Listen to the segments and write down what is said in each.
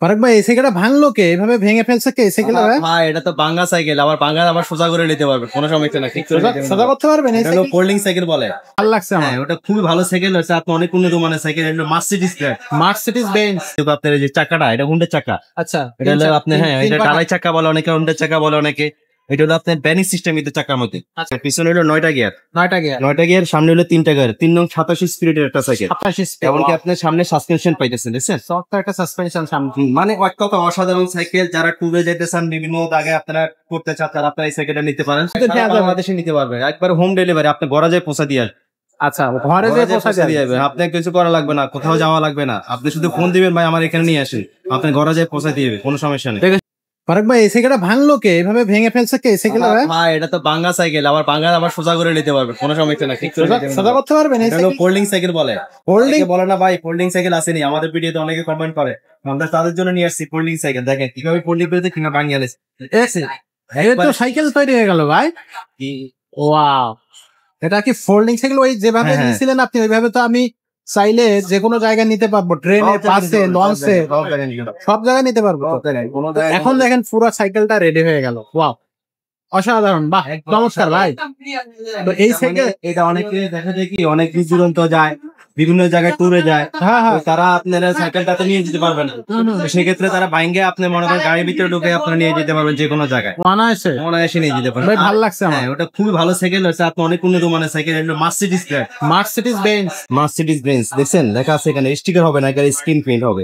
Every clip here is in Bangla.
ফারাক ভাই এই সাইকেলটা ভাঙলো কে? এভাবে ভেঙে ফেলছে কে এই সাইকেলটা? ভাই এটা তো ভাঙা সাইকেল, আবার ভাঙা আবার সোজা করে নিতে পারবে, কোনো সমস্যা না। ঠিক করে সোজা করতে পারবেন? এই এটা ফোল্ডিং সাইকেল বলে। ভালো লাগছে আমার। হ্যাঁ, ওটা খুবই ভালো সাইকেল হচ্ছে। আপনি অনেক উন্নত মানের সাইকেল, এটা মার্সিডিজ ব্র্যান্ড, মার্সিডিজ বেঞ্জ। কিন্তু আপনার এই যে চাকাটা, এটা হুন্ডার চাকা। আচ্ছা, এটা হলো আপনি, হ্যাঁ, এটা টালাই চাকা বলে অনেকে, হুন্ডার চাকা বলে অনেকে। এটা হলো আপনার ব্যানিং সিস্টেম কিন্তু চাকার মধ্যে। আচ্ছা। পিছনে হলো 9টা গিয়ার, 9টা গিয়ার, সামনে হলো 3টা গিয়ার, 3 নং 87 স্পিডের একটা সাইকেল। 27 স্পিড। এমনকি আপনার সামনে সাসপেনশন পাইতেছেন, দেখছেন? সফট একটা সাসপেনশন সামনে। মানে এক কথা অসাধারণ সাইকেল। যারা ট্যুরে যেতে চান, বিভিন্ন জায়গায় আপনারা করতে চান, তারা আপনারা এই সাইকেলটা নিতে পারেন। বাংলাদেশে নিতে পারবেন, একবার হোম ডেলিভারি, আপনি ঘরে যেয়ে পৌঁছা দিয়ে আসবেন। আচ্ছা, ঘরে যেয়ে পৌঁছা দিয়ে যাবে, আপনার কিছু করা লাগবে না, কোথাও যাওয়া লাগবে না। আপনি শুধু ফোন দিবেন, ভাই আমার এখানে নিয়ে আসেন, আপনি ঘরে যেয়ে পৌঁছা দিয়ে কোনো সমস্যা নেই। ফারাক ভাই এই সাইকেলটা ভাঙলো কে? এভাবে ভেঙে ফেলছে কে এই সাইকেলটা? ভাই এটা তো ভাঙা সাইকেল, আবার ভাঙা আবার সোজা করে নিতে পারবে, কোনো সমস্যা না। ঠিক সোজা করতে পারবেন? এই এটা ফোল্ডিং সাইকেল বলে। ফোল্ডিং বলে না ভাই, ফোল্ডিং সাইকেল আসেনি, আমাদের ভিডিওতে অনেকে কমেন্ট করে, আমরা তাদের জন্য নিয়ে আসছি ফোল্ডিং সাইকেল। দেখেন কিভাবে ফোল্ডিং করে কিনা ভাঙিয়ে আনেছে। এই তো সাইকেল তৈরি হয়ে গেল ভাই। ওয়াও, এটা কি ফোল্ডিং সাইকেল? ওই যেভাবে নিয়েছিলেন আপনি ওইভাবে তো আমি চাইলে যে কোনো জায়গায় নিতে পারবো, ট্রেনে, বাসে, লঞ্চে, সব জায়গায় নিতে পারবো। এখন দেখেন পুরো সাইকেলটা রেডি হয়ে গেল। ওয়াও, অসাধারণ, বাহ, নমস্কার ভাই। তো এই সাইকেল, এটা অনেকে দেখা যায় কি, অনেক দূরান্ত যায়, বিভিন্ন জায়গায় ট্যুরে যায়, তারা আপনারা সাইকেলটাতে নিয়ে যেতে পারবেন না। সেক্ষেত্রে তারা বাইঙ্গে আপনি মনে করেন গাড়ির ভিতরে ঢুকে আপনারা নিয়ে যেতে পারবেন যে কোনো জায়গায়, অনায়াসে নিয়ে যেতে পারবেন। ভালো লাগছে আমার। ওটা খুবই ভালো সাইকেল হচ্ছে। আপনি অনেক উন্নত মানের সাইকেল, এটা মার্সিডিজ ব্র্যান্ড, মার্সিডিজ বেঞ্জ। দেখছেন লেখা আছে এখানে, স্টিকার হবে না, এখানে স্ক্রিন প্রিন্ট হবে।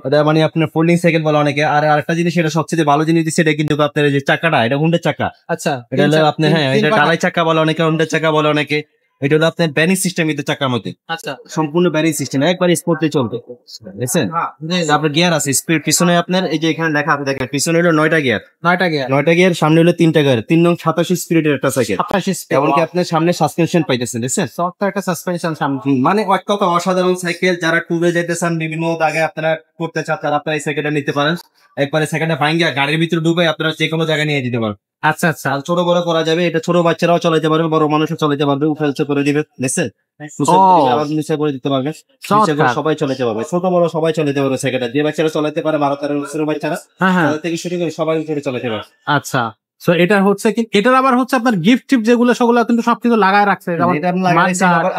ওটা মানে আপনার ফোল্ডিং সাইকেল বলে অনেকে। আর আরেকটা জিনিস, এটা সবচেয়ে ভালো জিনিস দিচ্ছে, এটা কিন্তু আপনার এই যে চাকাটা, এটা হুন্ডার চাকা। আচ্ছা, এটা হলো আপনি, হ্যাঁ, এটা টালাই চাকা বলে অনেকে, হুন্ডার চাকা বলে অনেকে। এটা হলো আপনার ব্যানিং সিস্টেম কিন্তু চাকার মধ্যে। আচ্ছা, সম্পূর্ণ ব্যানিং সিস্টেম, একবার স্পোর্টে চলবে, দেখছেন? আপনার গিয়ার আছে, স্পিড পিছনে আপনার এই যে এখানে লেখা আছে, দেখেন পিছনে হলো 9টা গিয়ার, 9টা গিয়ার, সামনে হলো 3টা গিয়ার, 3 নং 87 স্পিডের একটা সাইকেল। এমনকি আপনার সামনে সাসপেনশন পাইতেছেন, দেখছেন? সফট একটা সাসপেনশন সামনে। মানে এক কথা অসাধারণ সাইকেল। যারা ট্যুরে যেতে চান, বিভিন্ন জায়গায় আপনারা করতে চান, তারা আপনারা এই সাইকেলটা নিতে পারেন। একবারে সেকেন্ডে ভাঙ্গিয়া গাড়ির ভিতরে ডুবে আপনারা যে কোনো জায়গায় নিয়ে যেতে পারবেন। আচ্ছা আচ্ছা, ছোট বড় করা যাবে, এটা ছোট বাচ্চারাও চালাতে পারবে, বড় মানুষও চালাতে পারবে, উঠে করে দিবে, দেখছেন? নিচে করে দিতে পারবে, সবাই চালাতে পারবে, ছোট বড় সবাই চালাতে পারবে সাইকেলটা। যে বাচ্চারা চালাতে পারে, 12-13 বছরের বাচ্চারা, তাদের থেকে শুরু করে সবাই উঠে চালাতে পারবে। আচ্ছা, সো এটা হচ্ছে কি, এটার আবার হচ্ছে আপনার গিফট টিপ যেগুলো, সেগুলো কিন্তু সবকিছু লাগায় রাখছে।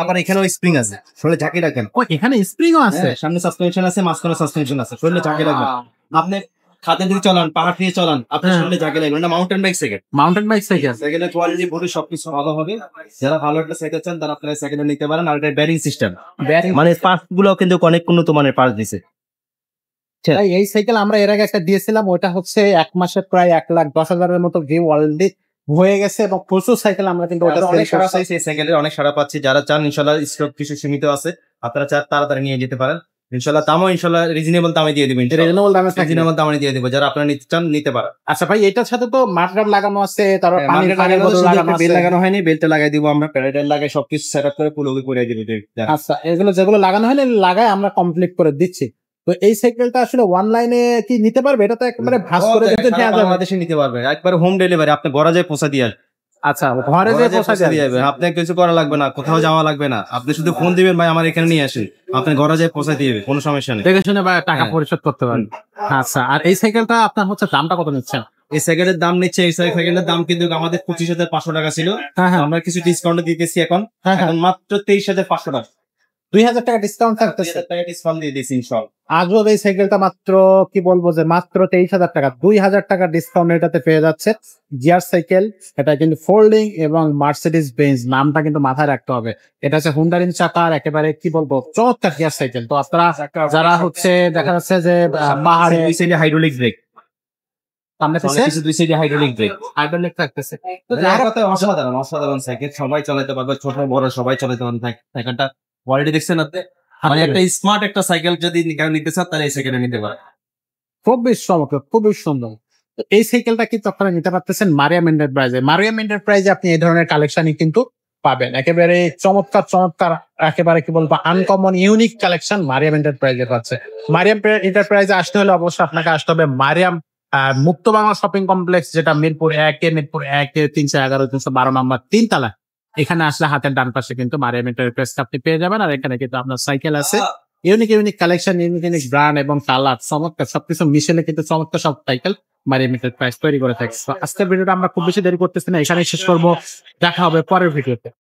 আবার এখানেও স্প্রিং আছে, শরীরে ঝাঁকি রাখেন। ও, এখানে স্প্রিংও আছে, সামনে সাসপেনশন আছে, মাঝখানে সাসপেনশন আছে, শরীরে ঝাঁকি রাখবেন। আপনি খাতে দিয়ে চলান, পাহাড় দিয়ে চলান, আপনার শরীরে ঝাঁকি লাগবে না। মাউন্টেন বাইক সাইকেল, সাইকেলের কোয়ালিটি বডি সবকিছু ভালো হবে। যারা ভালো একটা সাইকেল চান, তারা আপনারা সাইকেলটা নিতে পারেন। আর এটা ব্যারিং সিস্টেম, মানে পার্টস গুলো কিন্তু অনেক উন্নত মানের পার্টস দিছে। এই সাইকেল আমরা এর আগে একটা দিয়েছিলাম, ওটা হচ্ছে 1 মাসে প্রায় 1,10,000-এর মতো ভিউ অলরেডি হয়ে গেছে, এবং প্রচুর সাইকেল আমরা কিন্তু অনেক সারা পাচ্ছি, এই সাইকেলের অনেক সারা পাচ্ছি। যারা চান, ইনশাল্লাহ স্টক কিছু সীমিত আছে, আপনারা চান তাড়াতাড়ি নিয়ে যেতে পারেন। ইনশাল্লাহ দামও ইনশাল্লাহ রিজনেবল দামে দিয়ে দিবেন, রিজনেবল দামে দিয়ে দিব। যারা আপনারা নিতে চান নিতে পারেন। আচ্ছা ভাই, এটার সাথে তো মাঠগার্ড লাগানো আছে, তারপর বেল লাগানো হয়নি, বেলটা লাগাই দিব আমরা, প্যারাডাইল লাগাই সবকিছু সেটআপ করে পুরো করে দিব। আচ্ছা, এগুলো যেগুলো লাগানো হয়নি লাগাই আমরা কমপ্লিট করে দিচ্ছি। তো এই সাইকেলটা আসলে অনলাইনে কি নিতে পারবে? এটা তো একেবারে ভাস করে দিতে বাংলাদেশে নিতে পারবে, একবার হোম ডেলিভারি, আপনি ঘরে যেয়ে পৌঁছা দিয়ে আসবেন। আচ্ছা, ঘরে যেয়ে পৌঁছা দিয়ে যাবে, আপনার কিছু করা লাগবে না, কোথাও যাওয়া লাগবে না। আপনি শুধু ফোন দিবেন, ভাই আমার এখানে নিয়ে আসেন, আপনি ঘরে যেয়ে পৌঁছা দিয়ে কোনো সমস্যা নেই, দেখে শুনে টাকা পরিশোধ করতে পারেন। আচ্ছা, আর এই সাইকেলটা আপনার হচ্ছে দামটা কত নিচ্ছেন? এই সাইকেলের দাম নিচ্ছে, এই সাইকেলের দাম কিন্তু আমাদের 25,500 টাকা ছিল, আমরা কিছু ডিসকাউন্ট দিতেছি এখন মাত্র 23,500 টাকা। 2,000 টাকা ডিসকাউন্ট থাকতেছে, ডিসকাউন্ট দিয়ে দিয়েছি ইনশাআল্লাহ। আজও এই সাইকেলটা মাত্র কি বলবো যে মাত্র 23,000 টাকা, 2,000 টাকা ডিসকাউন্ট এটাতে পেয়ে যাচ্ছে। জিআর সাইকেল, এটা কিন্তু ফোল্ডিং এবং মার্সিডিজ বেঞ্জ, নামটা কিন্তু মাথায় রাখতে হবে। এটা হচ্ছে হুন্ডারিন চাকার একেবারে কি বলবো চমৎকার জিআর সাইকেল। তো আপনারা যারা হচ্ছে দেখা যাচ্ছে যে পাহাড়ে, দুই সাইডে হাইড্রোলিক ব্রেক, দুই সাইডে হাইড্রোলিক থাকতেছে, অসাধারণ অসাধারণ সাইকেল, সবাই চালাতে পারবে, ছোট বড় সবাই চালাতে পারবে। সাইকেলটা কোয়ালিটি দেখছেন আপনি, মানে একটা স্মার্ট একটা সাইকেল যদি নিতে চান, তাহলে এই সাইকেলটা নিতে পারেন। খুবই চমৎকার, খুবই সুন্দর। এই সাইকেলটা কিন্তু আপনারা নিতে পারতেছেন মারিয়াম এন্টারপ্রাইজে। মারিয়াম এন্টারপ্রাইজে আপনি এই ধরনের কালেকশনই কিন্তু পাবেন, একেবারে চমৎকার চমৎকার, একেবারে কি বলবো আনকমন ইউনিক কালেকশন মারিয়াম এন্টারপ্রাইজে পাচ্ছে। মারিয়াম এন্টারপ্রাইজে আসতে হলে অবশ্যই আপনাকে আসতে হবে মারিয়াম মুক্ত বাংলা শপিং কমপ্লেক্স, যেটা মিরপুর 1 311 312 নম্বর 3 তলা। এখানে আসলে হাতের ডান পাশে কিন্তু মারিয়াম এন্টারপ্রাইজ আপনি পেয়ে যাবেন। আর এখানে কিন্তু আপনার সাইকেল আছে, unique unique collection, unique unique brand এবং কালার চমৎকার সবকিছু মিশেলে কিন্তু চমৎকার সব সাইকেল মারিয়া এন্টারপ্রাইজ তৈরি করে থাকছে। আজকের ভিডিওটা আমরা খুব বেশি দেরি করতেছি না, এখানে শেষ করবো। দেখা হবে পরের ভিডিওতে।